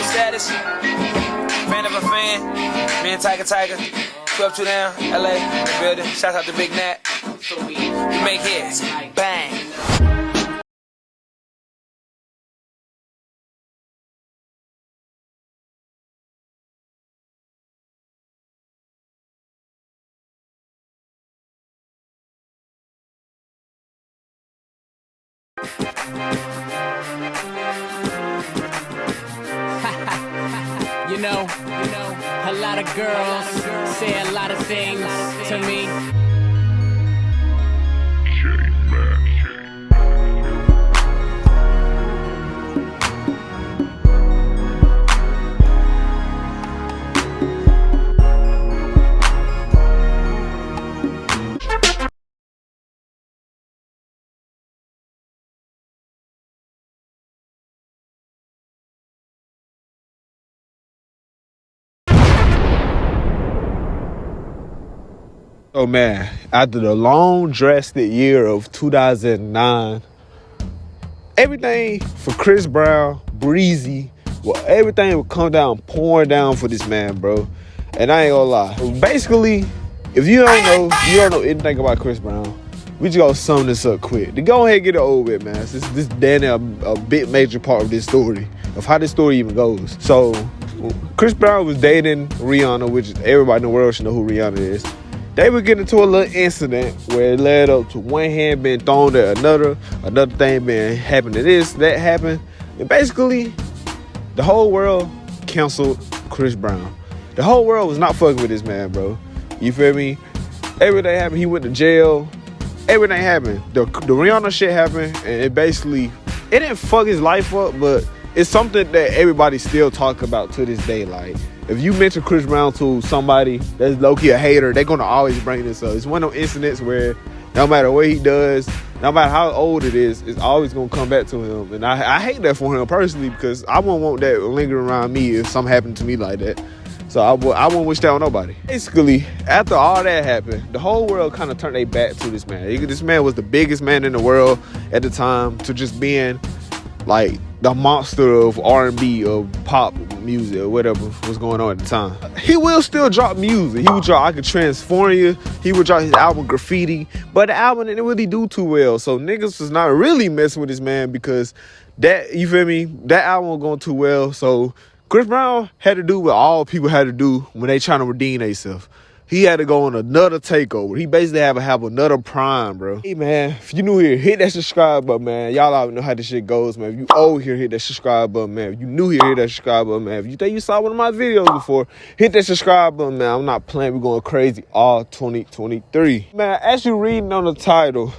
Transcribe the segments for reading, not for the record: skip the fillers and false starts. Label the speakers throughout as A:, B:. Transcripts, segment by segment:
A: Mixtape status. Fan of a fan. Me and Tyga. 12-2 down, LA, the building. Shout out to Big Nat. We make hits. Bang.
B: You know, a lot of girls say a lot of things to me.
C: Oh man, after the long drastic year of 2009, everything for Chris Brown, Breezy, well, everything would come down, pouring down for this man, bro. And I ain't gonna lie. Basically, if you don't know anything about Chris Brown, we just gonna sum this up quick. To go ahead and get it over with, man. This damn near a big major part of this story, of how this story even goes. So, Chris Brown was dating Rihanna, which everybody in the world should know who Rihanna is. They would get into a little incident where it led up to one hand being thrown at another thing being happened to this, that happened. And basically, the whole world canceled Chris Brown. The whole world was not fucking with this man, bro. You feel me? Everything happened. He went to jail. Everything happened. The Rihanna shit happened, and it didn't fuck his life up, but it's something that everybody still talk about to this day. Like, if you mention Chris Brown to somebody that's low-key a hater, they're gonna always bring this up. It's one of those incidents where no matter what he does, no matter how old it is, it's always gonna come back to him. And I hate that for him personally, because I wouldn't want that lingering around me if something happened to me like that. So I wouldn't wish that on nobody. Basically, after all that happened, the whole world kind of turned their back to this man. This man was the biggest man in the world at the time, to just being like the monster of R&B, of pop music, or whatever was going on at the time. He will still drop music. He would drop I Could Transform You. He would drop his album Graffiti. But the album didn't really do too well. So niggas was not really messing with this man, because that, you feel me, that album was going too well. So Chris Brown had to do what all people had to do when they trying to redeem themselves. He had to go on another takeover. He basically had to have another prime, bro. Hey, man, if you new here, hit that subscribe button, man. Y'all already know how this shit goes, man. If you old here, hit that subscribe button, man. If you new here, hit that subscribe button, man. If you think you saw one of my videos before, hit that subscribe button, man. I'm not playing. We're going crazy all 2023. Man, as you reading on the title,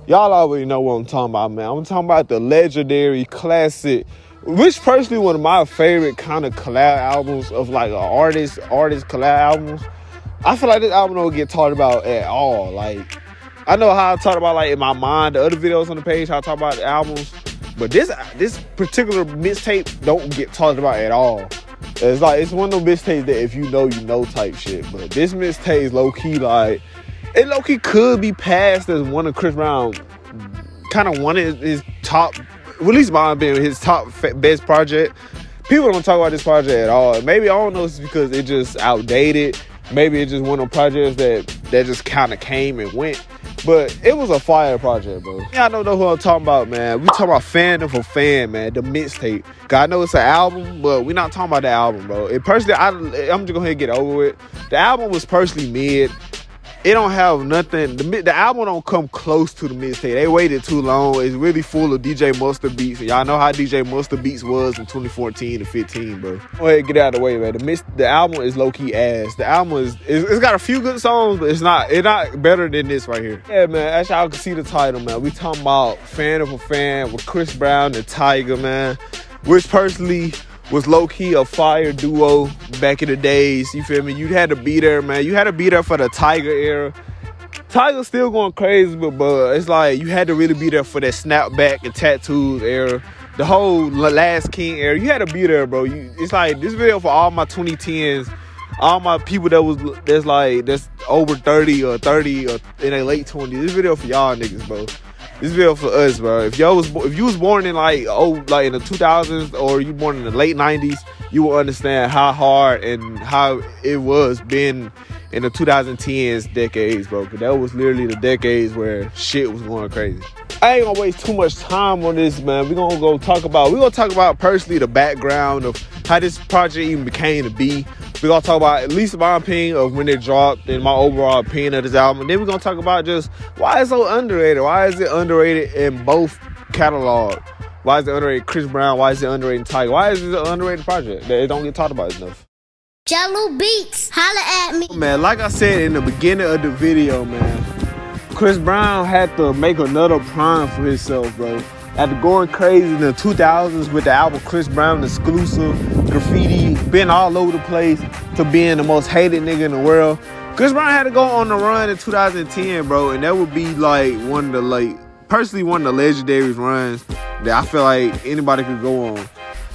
C: y'all already know what I'm talking about, man. I'm talking about the legendary classic, which personally one of my favorite kind of collab albums of like artist collab albums. I feel like this album don't get talked about at all. Like, I know how I talk about, like, in my mind, the other videos on the page, how I talk about the albums, but this particular mixtape don't get talked about at all. It's like, it's one of those mixtapes that if you know type shit. But this mixtape is low-key, like, it low-key could be passed as one of Chris Brown, kind of one of his top, well, at least mine being his top best project. People don't talk about this project at all. Maybe, I don't know, it's because it just outdated. Maybe it's just one of the projects that just kind of came and went. But it was a fire project, bro. Y'all don't know who I'm talking about, man. We talking about Fandom for Fan, man. The mixtape. I know it's an album, but we're not talking about the album, bro. It personally, I'm just going to go ahead and get over it. The album was personally mid. It don't have nothing. The album don't come close to the mixtape. They waited too long. It's really full of DJ Mustard beats. And y'all know how DJ Mustard beats was in 2014 and 15, bro. Go ahead and get out of the way, man. The album is low-key ass. The album it's got a few good songs, but it's not better than this right here. Yeah, man, as y'all can see the title, man. We talking about Fan of a Fan with Chris Brown and Tyga, man. Which personally was low-key a fire duo back in the days. You feel me? You had to be there, man. You had to be there for the Tyga era. Tyga's still going crazy, but it's like you had to really be there for that snapback and tattoos era. The whole Last King era. You had to be there, bro. It's like this video for all my 2010s, all my people that's over 30 or in their late 20s. This video for y'all niggas, bro. This video for us, bro. If you was born in like in the 2000s or you born in the late 90s, you will understand how hard and how it was being in the 2010s decades, bro. Cause that was literally the decades where shit was going crazy. I ain't gonna waste too much time on this, man. We're gonna talk about personally the background of how this project even became to be. We're gonna talk about at least my opinion of when it dropped and my overall opinion of this album. And then we're gonna talk about just why it's so underrated. Why is it underrated in both catalogs? Why is it underrated Chris Brown? Why is it underrated Tyga? Why is it an underrated project that it don't get talked about enough?
D: yalllllll beats, holla at me.
C: Man, like I said in the beginning of the video, man, Chris Brown had to make another prime for himself, bro. After going crazy in the 2000s with the album Chris Brown Exclusive, Graffiti, being all over the place, to being the most hated nigga in the world, Chris Brown had to go on the run in 2010, bro, and that would be like personally one of the legendary runs that I feel like anybody could go on.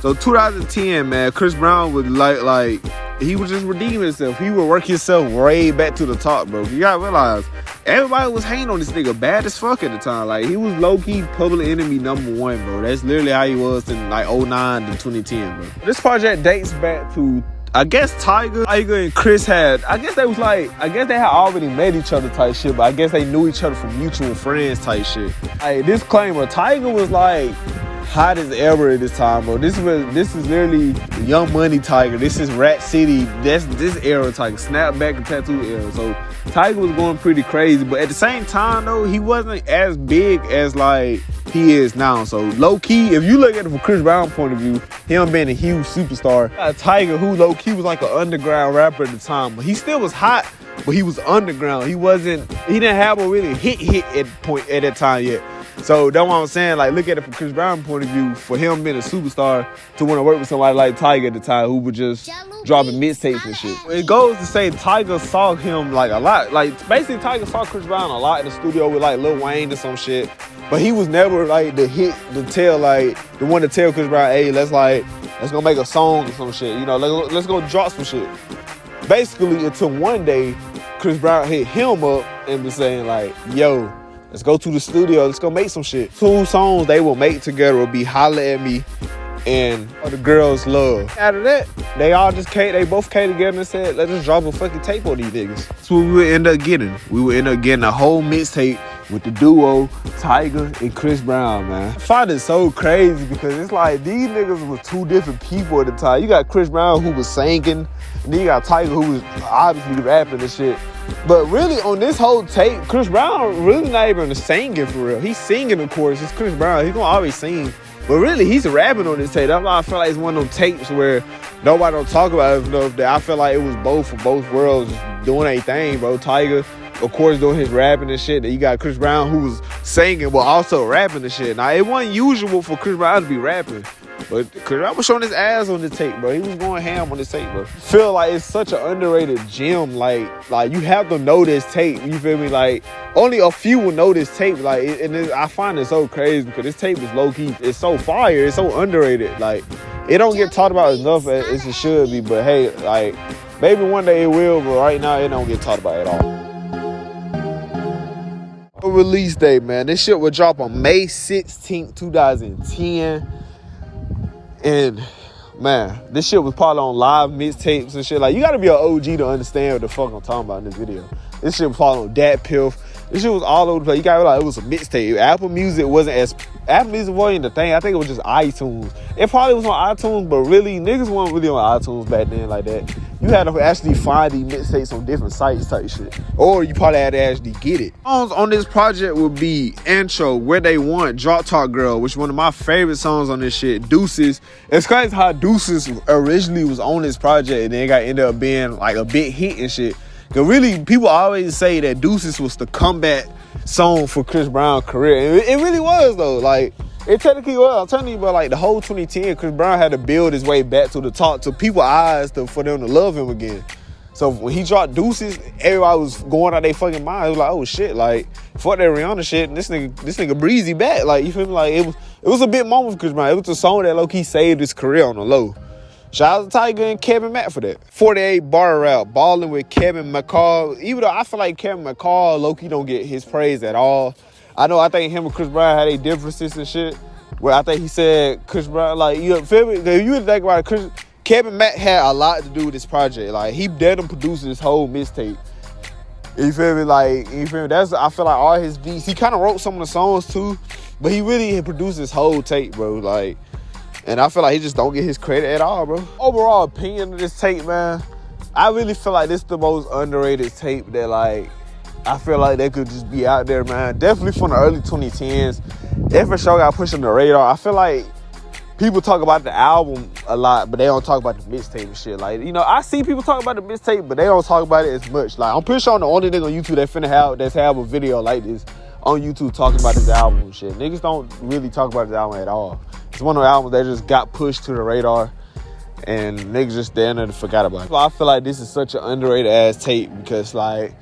C: So 2010, man, Chris Brown would like he would just redeem himself. He would work himself way back to the top, bro. You gotta realize, everybody was hating on this nigga bad as fuck at the time. Like, he was low-key public enemy #1, bro. That's literally how he was in like 09 to 2010, bro. This project dates back to, I guess, Tyga and Chris had, I guess they had already met each other type shit, but I guess they knew each other from mutual friends type shit. Like, disclaimer, Tyga was like hot as ever at this time, bro. This is literally Young Money Tyga. This is Rat City. That's this era Tyga, snapback and tattoo era. So Tyga was going pretty crazy, but at the same time though, he wasn't as big as like he is now. So low key, if you look at it from Chris Brown's point of view, him being a huge superstar, Tyga, who low key was like an underground rapper at the time, but he still was hot, but he was underground. He didn't have a really hit at that time yet. So that's what I'm saying. Like, look at it from Chris Brown's point of view. For him being a superstar, to want to work with somebody like Tyga at the time, who was just dropping mixtapes and shit. It goes to say Tyga saw him like a lot. Like, basically Tyga saw Chris Brown a lot in the studio with like Lil Wayne or some shit. But he was never like the one to tell Chris Brown, hey, let's go make a song or some shit. You know, let's go drop some shit. Basically, until one day, Chris Brown hit him up and was saying like, yo, let's go to the studio. Let's go make some shit. 2 songs they will make together will be Holla at Me and The Girls Love. Out of that, they both came together and said, let's just drop a fucking tape on these niggas. That's what we would end up getting. We would end up getting a whole mixtape with the duo Tyga and Chris Brown, man. I find it so crazy because it's like these niggas were 2 different people at the time. You got Chris Brown who was singing, and then you got Tyga who was obviously rapping and shit. But really, on this whole tape, Chris Brown really not even singing for real. He's singing, of course. It's Chris Brown. He's gonna always sing. But really, he's rapping on this tape. That's why I feel like it's one of them tapes where nobody don't talk about it enough. That I feel like it was both for both worlds doing their thing, bro. Tyga, of course, doing his rapping and shit. Then you got Chris Brown who was singing but also rapping and shit. Now, it wasn't usual for Chris Brown to be rapping. But Chris Brown was showing his ass on the tape, bro. He was going ham on this tape, bro. I feel like it's such an underrated gem. Like you have to know this tape. You feel me? Like, only a few will know this tape. Like, I find it so crazy because this tape is low key. It's so fire. It's so underrated. Like, it don't get talked about enough as it should be. But hey, like, maybe one day it will. But right now, it don't get talked about at all. Release date, man. This shit will drop on May 16th, 2010. And man, this shit was probably on live mixtapes and shit. Like, you gotta be an OG to understand what the fuck I'm talking about in this video. This shit was probably on Dat Piff. This shit was all over the place. You gotta realize it was a mixtape. Apple Music wasn't the thing. I think it was just iTunes. It probably was on iTunes, but really, niggas weren't really on iTunes back then like that. You had to actually find these mixtapes on different sites type shit. Or you probably had to actually get it. Songs on this project would be Intro, Where They Want, Drop Top Girl, which is one of my favorite songs on this shit. Deuces. It's crazy how Deuces originally was on this project and then ended up being like a big hit and shit. Cause really, people always say that Deuces was the comeback song for Chris Brown's career. And it really was though. Like, it technically was. I'm telling you, but like the whole 2010, Chris Brown had to build his way back to the top, to people's eyes, for them to love him again. So when he dropped Deuces, everybody was going out their fucking mind. It was like, oh shit, like, fuck that Rihanna shit, and this nigga breezy back. Like, you feel me? Like, it was a big moment for Chris Brown. It was a song that low-key saved his career on the low. Shout out to Tyga and Kevin Matt for that. 48 bar rap, balling with Kevin McCall. Even though I feel like Kevin McCall low-key don't get his praise at all. I think him and Chris Brown had a differences and shit. Where I think he said Chris Brown, like, you feel me? If you think about it, Kevin Mack had a lot to do with this project. Like, he did him produce this whole mixtape. You feel me? Like, you feel me? I feel like all his beats, he kind of wrote some of the songs too, but he really produced this whole tape, bro. Like, and I feel like he just don't get his credit at all, bro. Overall opinion of this tape, man, I really feel like this is the most underrated tape that, like, I feel like they could just be out there, man. Definitely from the early 2010s. It for sure got pushed on the radar. I feel like people talk about the album a lot, but they don't talk about the mixtape and shit. Like, you know, I see people talk about the mixtape, but they don't talk about it as much. Like, I'm pretty sure I'm the only nigga on YouTube that's have a video like this on YouTube talking about this album and shit. Niggas don't really talk about this album at all. It's one of the albums that just got pushed to the radar, and niggas just stand there and forgot about it. So I feel like this is such an underrated ass tape because, like,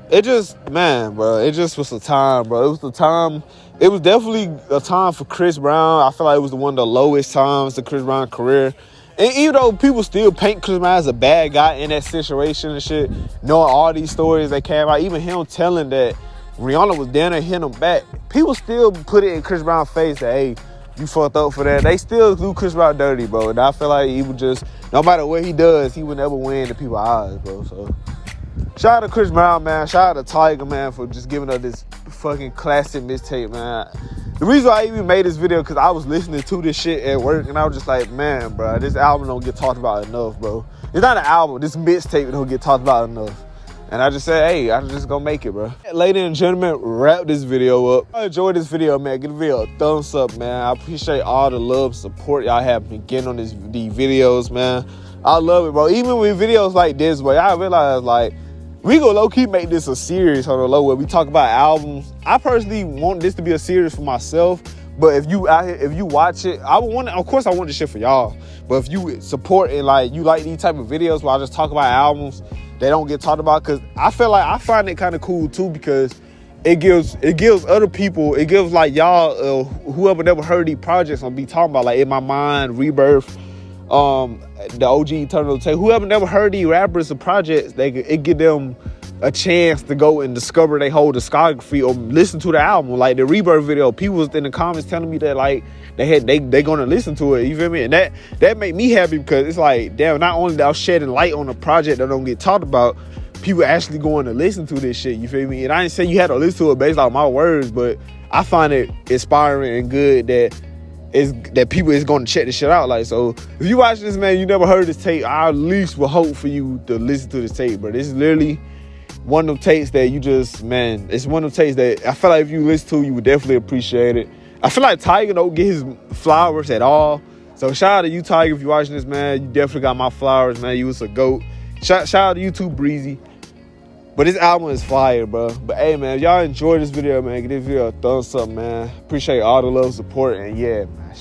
C: it just, man, bro, it just was a time, bro. It was the time. It was definitely a time for Chris Brown. I feel like it was one of the lowest times of Chris Brown's career. And even though people still paint Chris Brown as a bad guy in that situation and shit, knowing all these stories that came out, even him telling that Rihanna was down and hit him back, people still put it in Chris Brown's face that, hey, you fucked up for that. They still do Chris Brown dirty, bro. And I feel like he would just, no matter what he does, he would never win in people's eyes, bro. So shout out to Chris Brown, man. Shout out to Tyga, man, for just giving us this fucking classic mixtape, man. The reason why I even made this video, because I was listening to this shit at work, and I was just like, man, bro, this album don't get talked about enough, bro. It's not an album. This mixtape don't get talked about enough. And I just said, hey, I'm just gonna make it, bro. Ladies and gentlemen, wrap this video up. I enjoyed this video, man. Give the video a thumbs up, man. I appreciate all the love, support y'all have been getting on these videos, man. I love it, bro. Even with videos like this, bro, I realize, like, we gonna low-key make this a series on the low where we talk about albums. I personally want this to be a series for myself, but if you out here, if you watch it, I would want, of course I want this shit for y'all. But if you support and, like, you like these type of videos where I just talk about albums they don't get talked about, because I feel like I find it kind of cool too, because it gives other people, it gives, like, y'all, whoever never heard these projects I'll be talking about, like In My Mind, Rebirth, the OG Eternal Tape, whoever never heard these rappers or projects, it give them a chance to go and discover their whole discography or listen to the album. Like the Rebirth video, people was in the comments telling me that, like, they gonna listen to it, you feel me? And that made me happy, because it's like, damn, not only that I was shedding light on a project that don't get talked about, people actually going to listen to this shit, you feel me? And I ain't saying you had to listen to it based on my words, but I find it inspiring and good that people is going to check this shit out. Like, so if you watch this, man, you never heard this tape, I at least will hope for you to listen to this tape, bro. This is literally one of them tapes that you just, man, it's one of them tapes that I feel like if you listen to, you would definitely appreciate it. I feel like Tyga don't get his flowers at all. So shout out to you, Tyga, if you're watching this, man. You definitely got my flowers, man. You was a GOAT. Shout out to you too, Breezy. But this album is fire, bro. But hey, man, if y'all enjoyed this video, man, give this video a thumbs up, man. Appreciate all the love, support, and yeah, man.